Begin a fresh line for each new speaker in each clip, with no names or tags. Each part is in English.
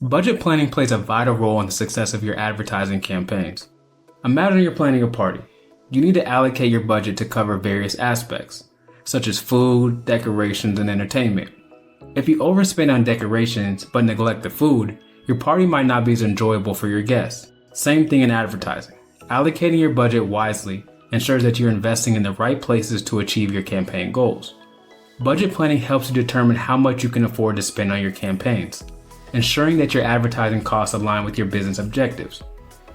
Budget planning plays a vital role in the success of your advertising campaigns. Imagine you're planning a party. You need to allocate your budget to cover various aspects, such as food, decorations, and entertainment. If you overspend on decorations but neglect the food, your party might not be as enjoyable for your guests. Same thing in advertising. Allocating your budget wisely ensures that you're investing in the right places to achieve your campaign goals. Budget planning helps you determine how much you can afford to spend on your campaigns, ensuring that your advertising costs align with your business objectives.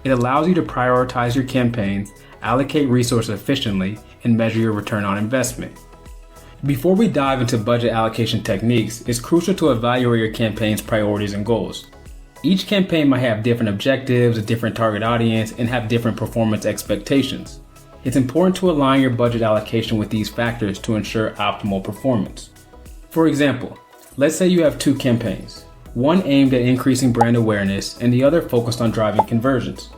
It allows you to prioritize your campaigns, allocate resources efficiently, and measure your return on investment. Before we dive into budget allocation techniques, it's crucial to evaluate your campaign's priorities and goals. Each campaign might have different objectives, a different target audience, and have different performance expectations. It's important to align your budget allocation with these factors to ensure optimal performance. For example, let's say you have two campaigns, one aimed at increasing brand awareness and the other focused on driving conversions.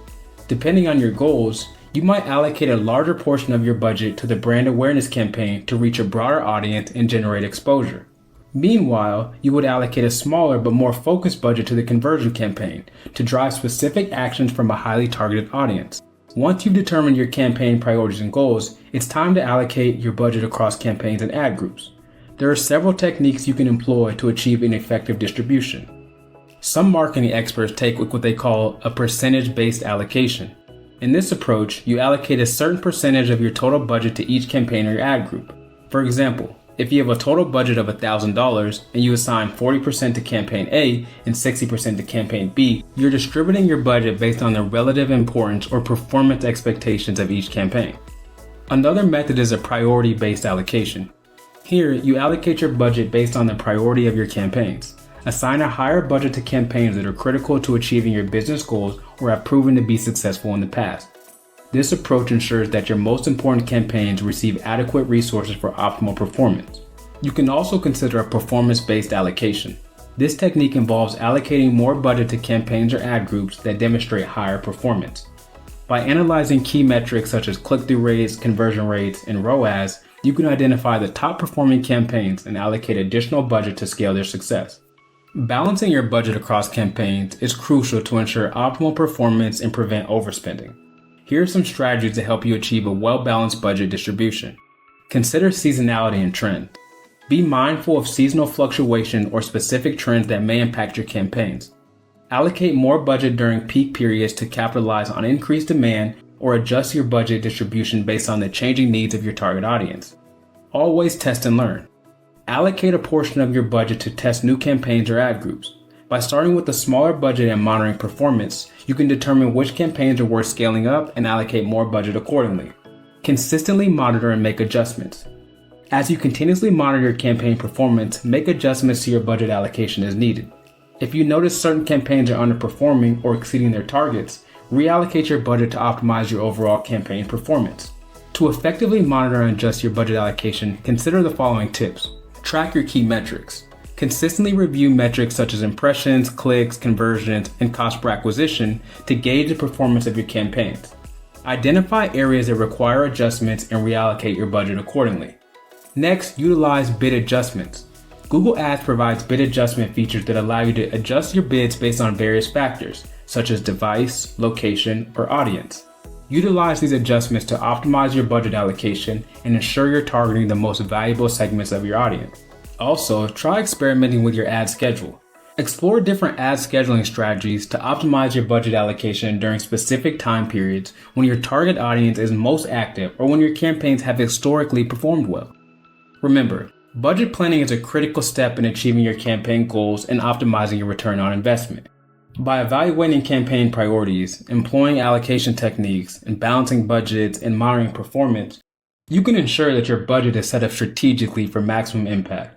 Depending on your goals, you might allocate a larger portion of your budget to the brand awareness campaign to reach a broader audience and generate exposure. Meanwhile, you would allocate a smaller but more focused budget to the conversion campaign to drive specific actions from a highly targeted audience. Once you've determined your campaign priorities and goals, it's time to allocate your budget across campaigns and ad groups. There are several techniques you can employ to achieve an effective distribution. Some marketing experts take what they call a percentage-based allocation. In this approach, you allocate a certain percentage of your total budget to each campaign or your ad group. For example, if you have a total budget of $1,000 and you assign 40% to campaign A and 60% to campaign B, you're distributing your budget based on the relative importance or performance expectations of each campaign. Another method is a priority-based allocation. Here, you allocate your budget based on the priority of your campaigns. Assign a higher budget to campaigns that are critical to achieving your business goals or have proven to be successful in the past. This approach ensures that your most important campaigns receive adequate resources for optimal performance. You can also consider a performance-based allocation. This technique involves allocating more budget to campaigns or ad groups that demonstrate higher performance. By analyzing key metrics such as click-through rates, conversion rates, and ROAS, you can identify the top performing campaigns and allocate additional budget to scale their success. Balancing your budget across campaigns is crucial to ensure optimal performance and prevent overspending. Here are some strategies to help you achieve a well-balanced budget distribution. Consider seasonality and trend. Be mindful of seasonal fluctuation or specific trends that may impact your campaigns. Allocate more budget during peak periods to capitalize on increased demand or adjust your budget distribution based on the changing needs of your target audience. Always test and learn. Allocate a portion of your budget to test new campaigns or ad groups. By starting with a smaller budget and monitoring performance, you can determine which campaigns are worth scaling up and allocate more budget accordingly. Consistently monitor and make adjustments. As you continuously monitor your campaign performance, make adjustments to your budget allocation as needed. If you notice certain campaigns are underperforming or exceeding their targets, reallocate your budget to optimize your overall campaign performance. To effectively monitor and adjust your budget allocation, consider the following tips. Track your key metrics. Consistently review metrics such as impressions, clicks, conversions, and cost per acquisition to gauge the performance of your campaigns. Identify areas that require adjustments and reallocate your budget accordingly. Next, utilize bid adjustments. Google Ads provides bid adjustment features that allow you to adjust your bids based on various factors, such as device, location, or audience. Utilize these adjustments to optimize your budget allocation and ensure you're targeting the most valuable segments of your audience. Also, try experimenting with your ad schedule. Explore different ad scheduling strategies to optimize your budget allocation during specific time periods when your target audience is most active or when your campaigns have historically performed well. Remember, budget planning is a critical step in achieving your campaign goals and optimizing your return on investment. By evaluating campaign priorities, employing allocation techniques, and balancing budgets and monitoring performance, you can ensure that your budget is set up strategically for maximum impact.